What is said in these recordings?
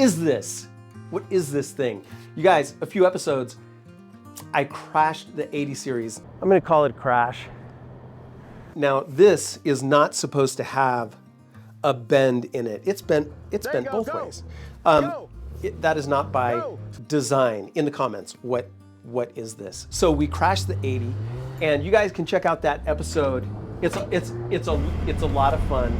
is this? What is this thing? You guys, a few episodes, I crashed the 80 series. I'm gonna call it crash. Now, this is not supposed to have a bend in it. It's bent both ways. That is not by design. In the comments, what is this? So we crashed the 80, and you guys can check out that episode. It's a lot of fun.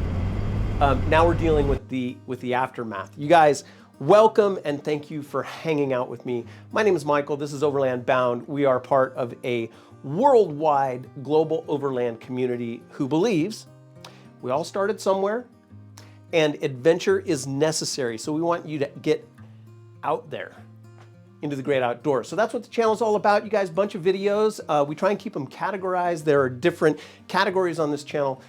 Now we're dealing with the aftermath. You guys, welcome and thank you for hanging out with me. My name is Michael. This is Overland Bound. We are part of a worldwide global overland community who believes we all started somewhere and adventure is necessary. So we want you to get out there into the great outdoors. So that's what the channel is all about. You guys, bunch of videos. We try and keep them categorized. There are different categories on this channel.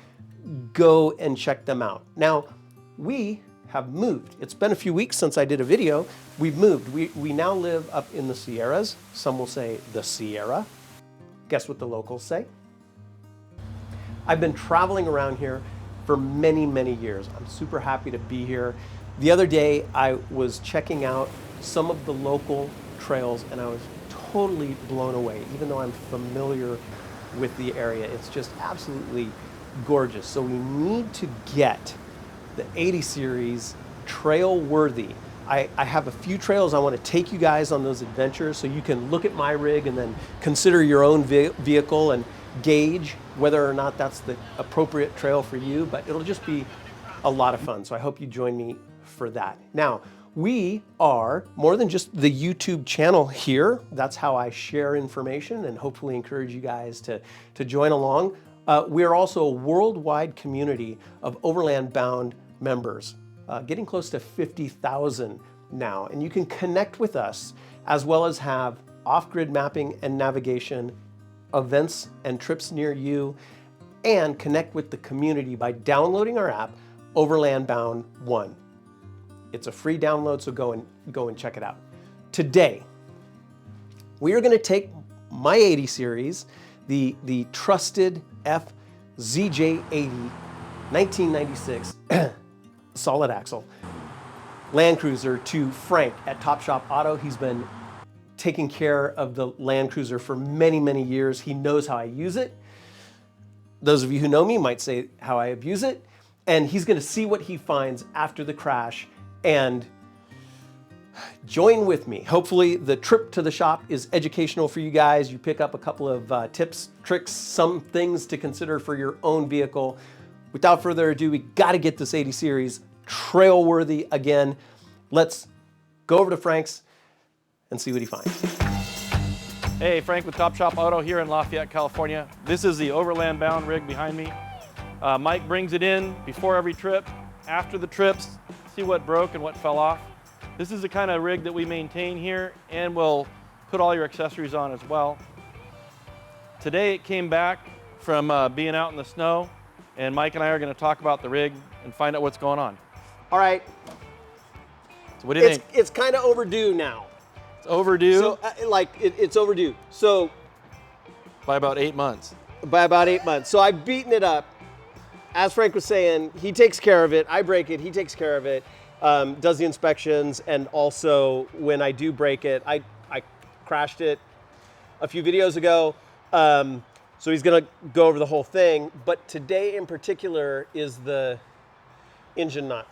Go and check them out. Now, we have moved. It's been a few weeks since I did a video. We've moved. We now live up in the Sierras. Some will say the Sierra. Guess what the locals say? I've been traveling around here for many, many years. I'm super happy to be here. The other day, I was checking out some of the local trails and I was totally blown away, even though I'm familiar with the area. It's just absolutely gorgeous. So we need to get the 80 series trail worthy. I have a few trails I want to take you guys on those adventures so you can look at my rig and then consider your own vehicle and gauge whether or not that's the appropriate trail for you, but it'll just be a lot of fun. So I hope you join me for that. Now, we are more than just the YouTube channel here. That's how I share information and hopefully encourage you guys to join along. We are also a worldwide community of Overland Bound members, getting close to 50,000 now. And you can connect with us as well as have off-grid mapping and navigation, events and trips near you, and connect with the community by downloading our app, Overland Bound One. It's a free download, so go and check it out. Today, we are gonna take my 80 series, the trusted FZJ80 1996 solid axle Land Cruiser to Frank at Top Shop Auto. He's been taking care of the Land Cruiser for many, many years. He knows how I use it. Those of you who know me might say how I abuse it. And he's gonna see what he finds after the crash and join with me. Hopefully the trip to the shop is educational for you guys. You pick up a couple of tips, tricks, some things to consider for your own vehicle. Without further ado, we gotta get this 80 series trail worthy again. Let's go over to Frank's and see what he finds. Hey, Frank with Top Shop Auto here in Lafayette, California. This is the Overland Bound rig behind me. Mike brings it in before every trip, after the trips, see what broke and what fell off. This is the kind of rig that we maintain here, and we'll put all your accessories on as well. Today it came back from being out in the snow, and Mike and I are going to talk about the rig and find out what's going on. All right. So what do you think? It's kind of overdue now. It's overdue? So, it's overdue. So, by about 8 months. By about 8 months. So I've beaten it up. As Frank was saying, he takes care of it. I break it, he takes care of it. Does the inspections, and also when I do break it, I crashed it a few videos ago. So he's gonna go over the whole thing. But today in particular is the engine nut.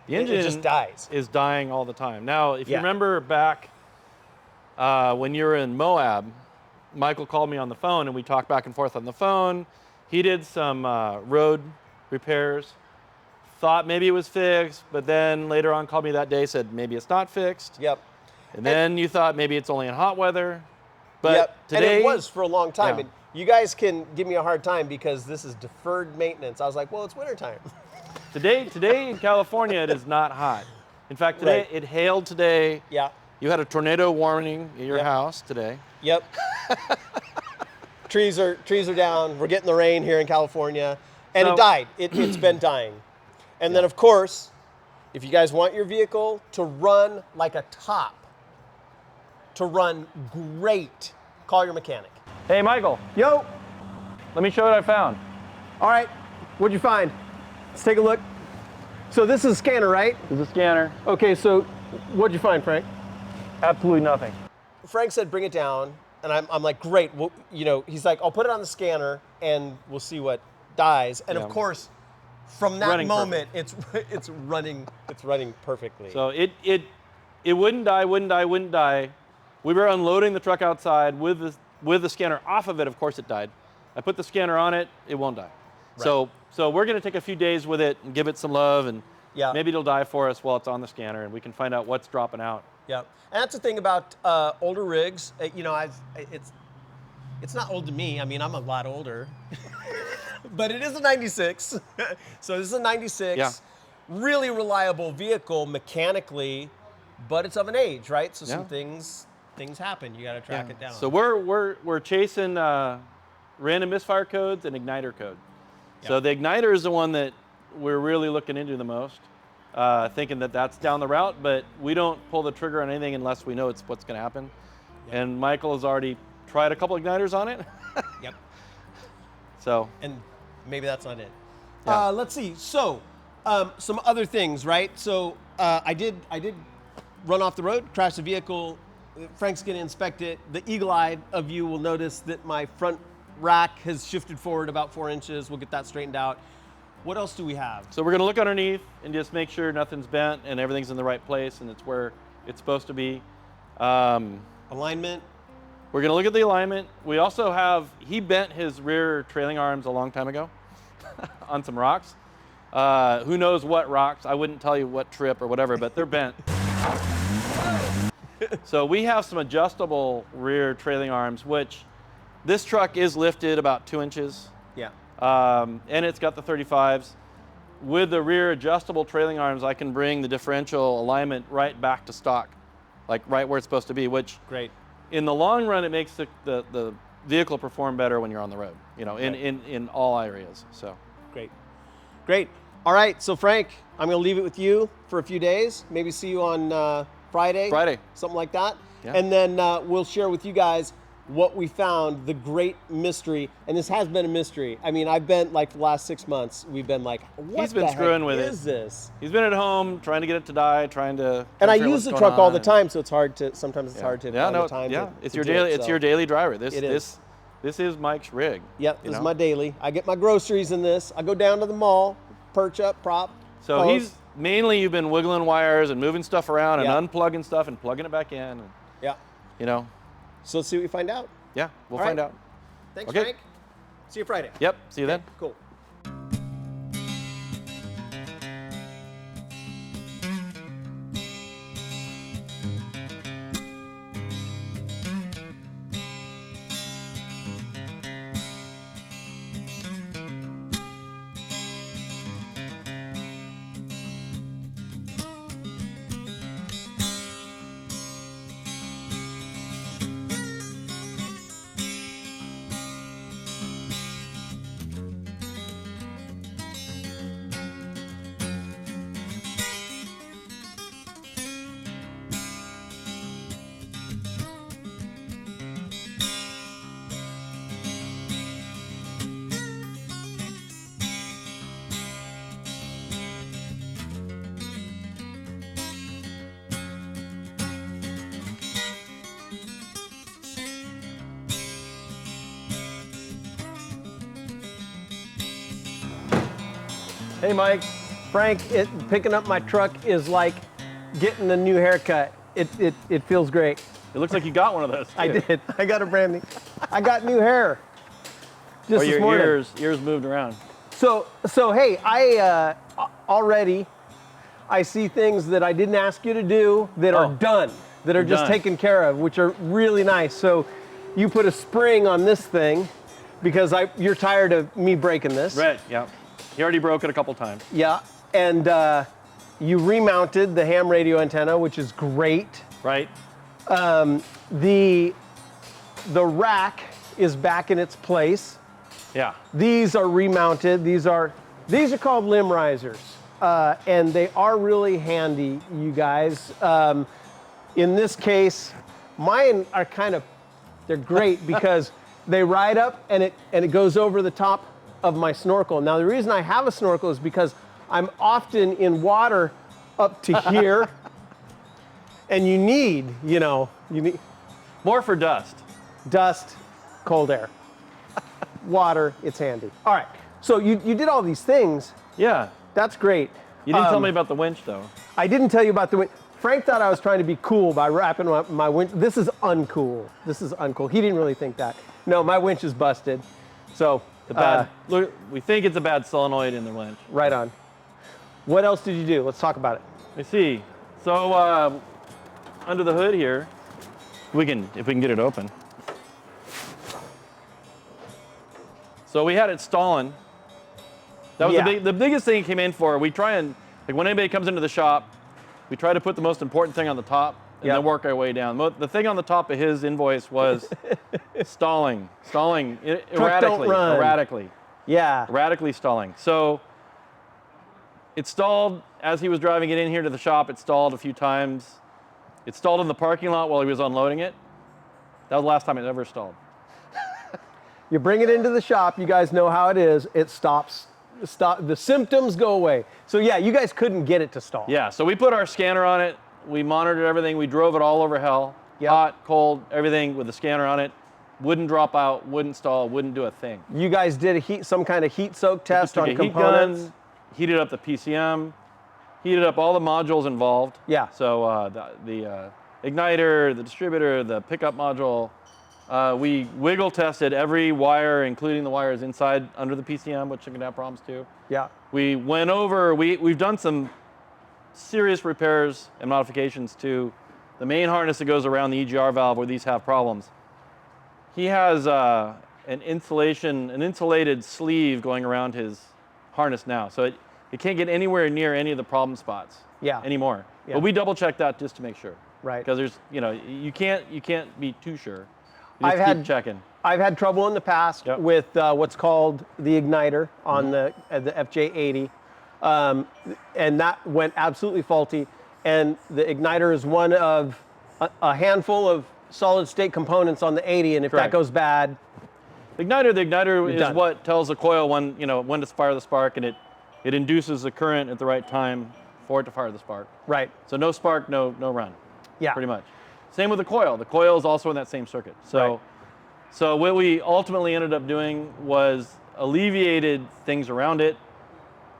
The engine it just dies. Is dying all the time. Now, if you remember back when you were in Moab, Michael called me on the phone and we talked back and forth on the phone. He did some road repairs, thought maybe it was fixed, but then later on called me that day, said maybe it's not fixed. Yep. And then you thought maybe it's only in hot weather. But yep. Today, and it was for a long time. Yeah. And you guys can give me a hard time because this is deferred maintenance. I was like, well, it's wintertime. Today in California, it is not hot. In fact, today it hailed today. Yeah. You had a tornado warning in your house today. Yep. Trees are down. We're getting the rain here in California. And it died. It's been dying. And then, of course, if you guys want your vehicle to run like a top, to run great, call your mechanic. Hey, Michael. Yo. Let me show you what I found. All right. What'd you find? Let's take a look. So this is a scanner, right? This is a scanner. Okay, so What'd you find, Frank? Absolutely nothing. Frank said, bring it down. And I'm like, great. Well, you know, he's like, I'll put it on the scanner and we'll see what dies. And of course, from that moment, it's running perfectly. So it wouldn't die. We were unloading the truck outside with the scanner off of it. Of course, it died. I put the scanner on it. It won't die. Right. So we're going to take a few days with it and give it some love, and maybe it'll die for us while it's on the scanner, and we can find out what's dropping out. Yeah, and that's the thing about older rigs. You know, it's not old to me. I mean, I'm a lot older, but it is a '96. So this is a '96. Yeah. Really reliable vehicle mechanically, but it's of an age, right? So some things happen. You got to track it down. So we're chasing random misfire codes and igniter code. Yeah. So the igniter is the one that we're really looking into the most, thinking that that's down the route, but we don't pull the trigger on anything unless we know it's what's going to happen. Yep. And Michael has already tried a couple igniters on it. Yep. So. And maybe that's not it. Yeah. Let's see. So some other things, right? So I did run off the road, crash the vehicle. Frank's going to inspect it. The eagle-eyed of you will notice that my front rack has shifted forward about 4 inches. We'll get that straightened out. What else do we have? So we're going to look underneath and just make sure nothing's bent and everything's in the right place and it's where it's supposed to be. Alignment. We're going to look at the alignment. We also have, he bent his rear trailing arms a long time ago on some rocks. Who knows what rocks? I wouldn't tell you what trip or whatever, but they're bent. So we have some adjustable rear trailing arms, which this truck is lifted about 2 inches. Yeah. And it's got the 35s. With the rear adjustable trailing arms, I can bring the differential alignment right back to stock, like right where it's supposed to be, which great. In the long run, it makes the vehicle perform better when you're on the road, you know, in all areas, so. Great. All right, so Frank, I'm gonna leave it with you for a few days. Maybe see you on Friday, something like that. Yeah. And then we'll share with you guys what we found, the great mystery. And this has been a mystery. I mean, I've been like the last 6 months, we've been like, what the heck is this? He's been at home trying to get it to die, trying to. And I use the truck all the time, so it's hard to, sometimes it's hard to find the time to it's your daily, it's your daily driver. This is Mike's rig. Yep, this is my daily. I get my groceries in this. I go down to the mall, perch up, prop. So post. you've been wiggling wires and moving stuff around and unplugging stuff and plugging it back in. And, you know. So let's see what we find out. Yeah, we'll find out. Thanks, Frank. See you Friday. Yep, see you then. Cool. Hey Mike, Frank, picking up my truck is like getting a new haircut. It feels great. It looks like you got one of those. Too. I did. I got a brand new. I got new hair. Just this morning. Ears moved around. So hey, I already see things that I didn't ask you to do that are done, that are just taken care of, which are really nice. So you put a spring on this thing because you're tired of me breaking this. Right. Yeah. He already broke it a couple times. Yeah, and you remounted the ham radio antenna, which is great. Right. The rack is back in its place. Yeah. These are remounted. These are called limb risers, and they are really handy, you guys. In this case, mine are they're great because they ride up and it goes over the top of my snorkel. Now the reason I have a snorkel is because I'm often in water up to here And you need, you need More for dust. dust, cold air, water, it's handy. All right, so you did all these things. Yeah. That's great. You didn't tell me about the winch, though. I didn't tell you about the winch. Frank thought I was trying to be cool by wrapping my winch. This is uncool. This is uncool. He didn't really think that. No, my winch is busted. So, Look, we think it's a bad solenoid in the winch. right on. What else did you do? Let's talk about it. Let me see. So under the hood here, if we can get it open. So we had it stalling. That was the biggest thing it came in for. We try and, like, when anybody comes into the shop, we try to put the most important thing on the top and then work our way down. The thing on the top of his invoice was stalling erratically. Yeah. Erratically stalling. So it stalled as he was driving it in here to the shop. It stalled a few times. It stalled in the parking lot while he was unloading it. That was the last time it ever stalled. You bring it into the shop, you guys know how it is. It stops, the symptoms go away. So yeah, you guys couldn't get it to stall. Yeah, so we put our scanner on it. We monitored everything. We drove it all over hell. Hot, cold, everything with the scanner on it. Wouldn't drop out, wouldn't stall, wouldn't do a thing. You guys did some kind of heat soak test on components? Heat gun, heated up the PCM, heated up all the modules involved. Yeah. So the igniter, the distributor, the pickup module. We wiggle tested every wire, including the wires inside under the PCM, which can have problems too. Yeah. We went over, we've done some serious repairs and modifications to the main harness that goes around the EGR valve where these have problems. He has an insulated sleeve going around his harness now. So it can't get anywhere near any of the problem spots anymore. Yeah. But we double checked that just to make sure. Right. Because there's, you can't be too sure. You just keep checking. I've had trouble in the past with what's called the igniter on the FJ80. And that went absolutely faulty. And the igniter is one of a handful of solid state components on the 80. And if that goes bad, the igniter is what tells the coil when to fire the spark, and it induces the current at the right time for it to fire the spark. Right. So no spark, no run. Yeah. Pretty much. Same with the coil. The coil is also in that same circuit. So, so what we ultimately ended up doing was alleviated things around it,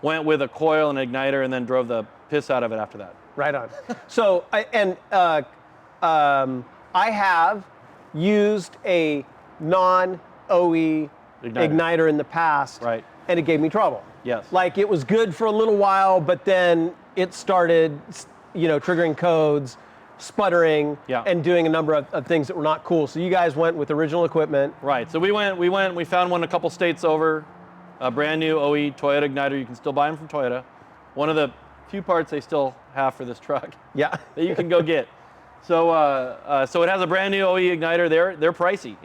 went with a coil and igniter, and then drove the piss out of it after that. Right on. So, I have used a non-OE igniter in the past, and it gave me trouble. Yes. Like, it was good for a little while, but then it started, triggering codes, sputtering, and doing a number of things that were not cool. So you guys went with original equipment. Right. So we found one a couple states over, a brand new OE Toyota igniter. You can still buy them from Toyota. One of the few parts they still have for this truck. Yeah. That you can go get. So so it has a brand new OE igniter. They're pricey.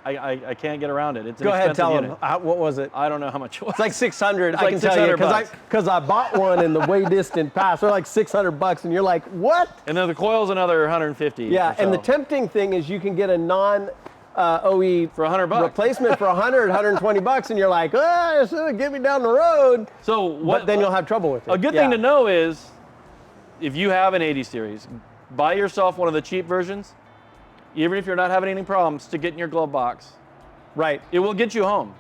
I can't get around it. It's an Go ahead, expensive tell unit. them. What was it? I don't know how much it was. It's like 600. It's I like can tell you $600 because I bought one in the way distant past. They're like $600, and you're like, what? And then the coil's another 150. Yeah, and the tempting thing is you can get a non-OE for $100 replacement for 100, $120, and you're like, get me down the road. So what? But then you'll have trouble with it. A good thing to know is, if you have an 80 series, buy yourself one of the cheap versions. Even if you're not having any problems, stick it in your glove box. Right. It will get you home.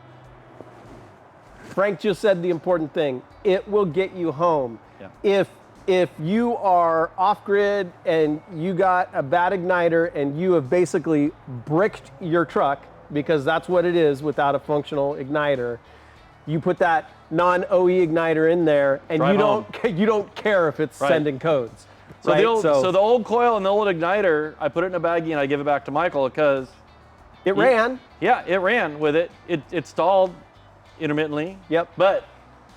Frank just said the important thing. It will get you home. Yeah. If you are off-grid and you got a bad igniter and you have basically bricked your truck, because that's what it is without a functional igniter, you put that non-OE igniter in there and you don't care if it's sending codes. So, so the old coil and the old igniter, I put it in a baggie and I give it back to Michael because it ran. Yeah, it ran with it. It stalled intermittently. Yep. But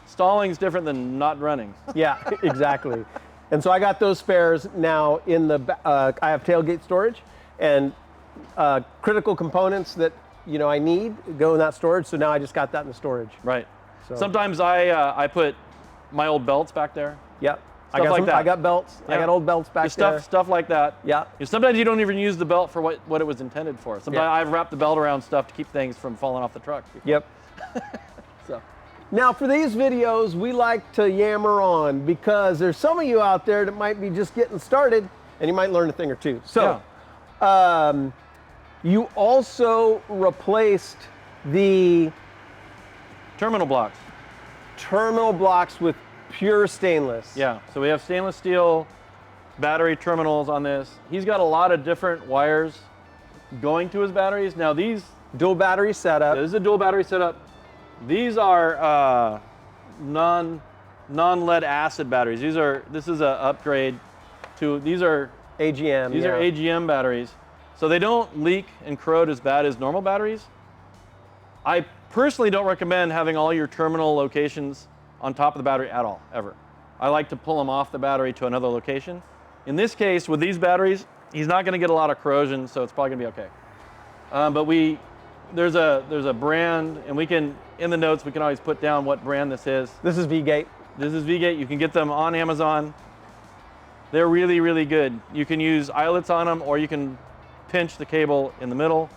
stalling's different than not running. Yeah, exactly. And so I got those spares now in the. I have tailgate storage and critical components that I need go in that storage. So now I just got that in the storage. Right. So. Sometimes I put my old belts back there. Yep. I got belts. Yeah. I got old belts back there. Stuff like that. Yeah. Sometimes you don't even use the belt for what it was intended for. Sometimes I've wrapped the belt around stuff to keep things from falling off the truck. Yep. Now for these videos, we like to yammer on because there's some of you out there that might be just getting started and you might learn a thing or two. So, you also replaced the terminal blocks. Terminal blocks with pure stainless. Yeah, so we have stainless steel battery terminals on this. He's got a lot of different wires going to his batteries. Now these... Dual battery setup. This is a dual battery setup. These are non-lead acid batteries. This is an upgrade to, these are AGM. These are AGM batteries. So they don't leak and corrode as bad as normal batteries. I personally don't recommend having all your terminal locations on top of the battery at all, ever. I like to pull them off the battery to another location. In this case, with these batteries, he's not gonna get a lot of corrosion, so it's probably gonna be okay. But there's a brand, and we can, in the notes, we can always put down what brand this is. This is V-Gate. This is V-Gate. You can get them on Amazon. They're really, really good. You can use eyelets on them, or you can pinch the cable in the middle.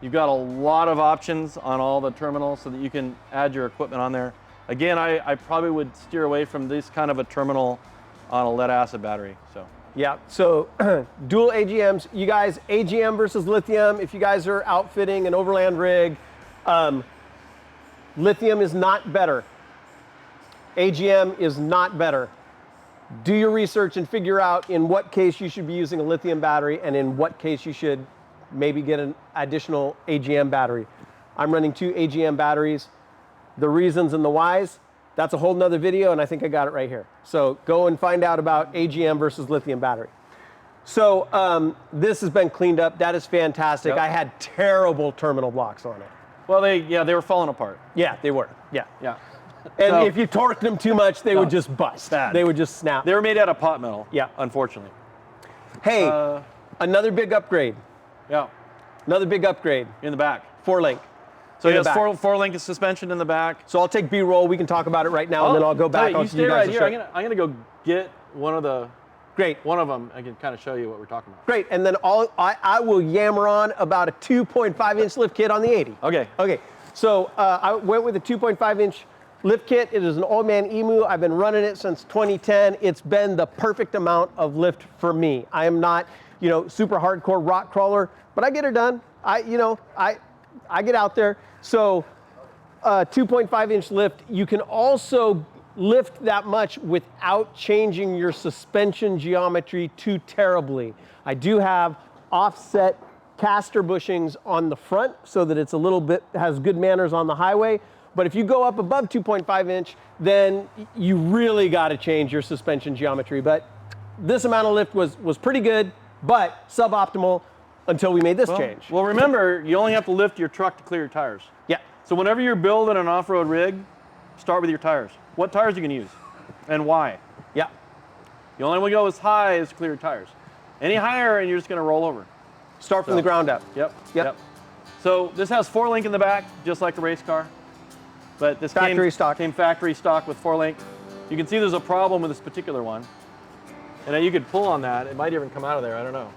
You've got a lot of options on all the terminals so that you can add your equipment on there. Again, I probably would steer away from this kind of a terminal on a lead acid battery. So. Yeah, so dual AGMs. You guys, AGM versus lithium, if you guys are outfitting an overland rig, lithium is not better. AGM is not better. Do your research and figure out in what case you should be using a lithium battery and in what case you should maybe get an additional AGM battery. I'm running 2 AGM batteries. The reasons and the whys, that's a whole nother video, and I think I got it right here. So go and find out about AGM versus lithium battery. So this has been cleaned up. That is fantastic. Yep. I had terrible terminal blocks on it. Well, they were falling apart. Yeah, they were. Yeah. Yeah. And So- if you torqued them too much, they would just bust. Bad. They would just snap. They were made out of pot metal. Yeah. Unfortunately. Hey, another big upgrade. Yeah. Another big upgrade. In the back. 4-link. So In he the has back. four-link suspension in the back. So I'll take B-roll. We can talk about it right now, and then I'll go back. You stay guys right will here. show- I'm gonna go get one of them. Great. I can kind of show you what we're talking about. Great. And then I will yammer on about a 2.5-inch lift kit on the 80. Okay. Okay. So I went with a 2.5-inch lift kit. It is an Old Man Emu. I've been running it since 2010. It's been the perfect amount of lift for me. I am not, super hardcore rock crawler, but I get her done. I get out there. So 2.5-inch lift. You can also lift that much without changing your suspension geometry too terribly. I do have offset caster bushings on the front so that it's a little bit, has good manners on the highway. But if you go up above 2.5-inch, then you really got to change your suspension geometry. But this amount of lift was pretty good, but suboptimal until we made this change. Well, remember, you only have to lift your truck to clear your tires. Yeah. So whenever you're building an off-road rig, start with your tires. What tires are you going to use and why? Yeah. You only want to go as high as clear your tires. Any higher and you're just going to roll over. Start from the ground up. Yep. So this has 4-link in the back, just like a race car. But this came factory stock with 4-link. You can see there's a problem with this particular one. And you could pull on that. It might even come out of there. I don't know.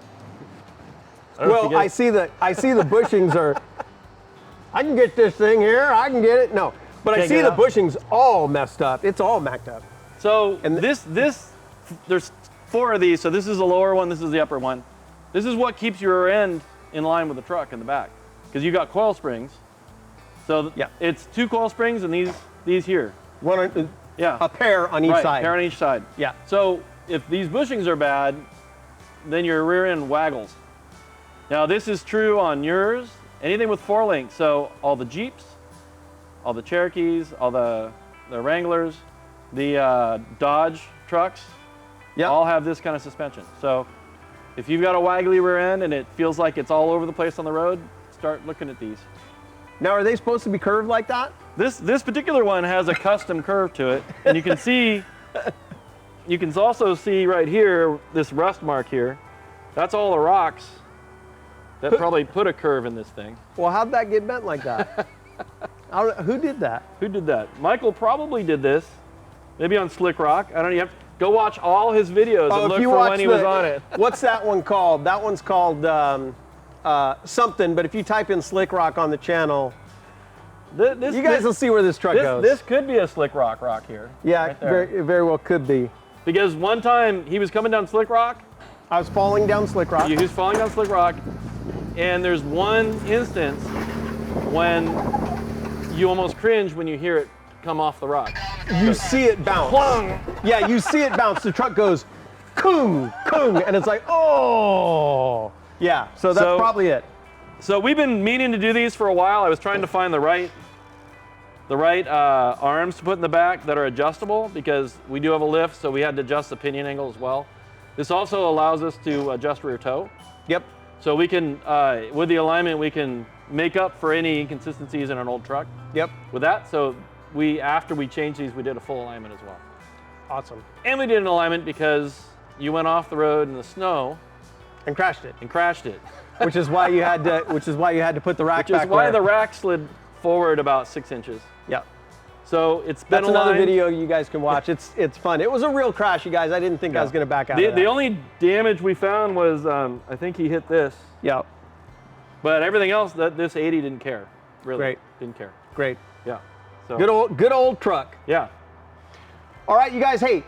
Well, I see the bushings are, I can get this thing here, I can get it. No, but I see the bushings all messed up. It's all macked up. So there's 4 of these. So this is the lower one, this is the upper one. This is what keeps your rear end in line with the truck in the back. Because you got coil springs. So it's 2 coil springs and these here. A pair on each side. A pair on each side. Yeah. So if these bushings are bad, then your rear end waggles. Now this is true on yours, anything with 4-link. So all the Jeeps, all the Cherokees, all the Wranglers, the Dodge trucks, all have this kind of suspension. So if you've got a waggly rear end and it feels like it's all over the place on the road, start looking at these. Now, are they supposed to be curved like that? This particular one has a custom curve to it, and you can also see right here, this rust mark here. That's all the rocks that probably put a curve in this thing. Well, how'd that get bent like that? Who did that? Who did that? Michael probably did this, maybe on Slick Rock. I don't know, you have to go watch all his videos and look for when he was on it. What's that one called? That one's called something, but if you type in Slick Rock on the channel, you guys will see where this truck goes. This could be a Slick Rock here. Yeah, right there. very well could be. Because one time he was coming down Slick Rock. I was falling down slick rock. He was falling down slick rock, and there's one instance when you almost cringe when you hear it come off the rock. You see it bounce. Plung. Yeah, you see it bounce. The truck goes, kung, kung, and it's like, oh. Yeah, so that's probably it. So we've been meaning to do these for a while. I was trying to find the right arms to put in the back that are adjustable, because we do have a lift, so we had to adjust the pinion angle as well. This also allows us to adjust rear toe. Yep. So we can, with the alignment, we can make up for any inconsistencies in an old truck. Yep. With that, so after we changed these, we did a full alignment as well. Awesome. And we did an alignment because you went off the road in the snow And crashed it. and crashed it. Which is why you had to. Which is why you had to put the rack Which back. is why where- the rack slid forward about 6 inches. Yeah. So it's been That's another aligned. video you guys can watch. It's fun. It was a real crash, you guys. I didn't think I was going to back out. of that. The only damage we found was I think he hit this. Yeah. But everything else, this 80 didn't care. Really. Great. Didn't care. Great. Yeah. So Good old truck. Yeah. All right, you guys. Hey,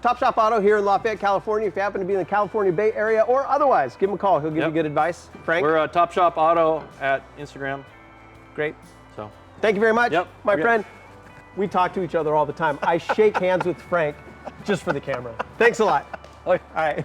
Top Shop Auto here in Lafayette, California. If you happen to be in the California Bay Area or otherwise, give him a call. He'll give you good advice. Frank. We're Top Shop Auto at Instagram. Great. So Thank you very much, Yep. my friend. We talk to each other all the time. I shake hands with Frank just for the camera. Thanks a lot. All right.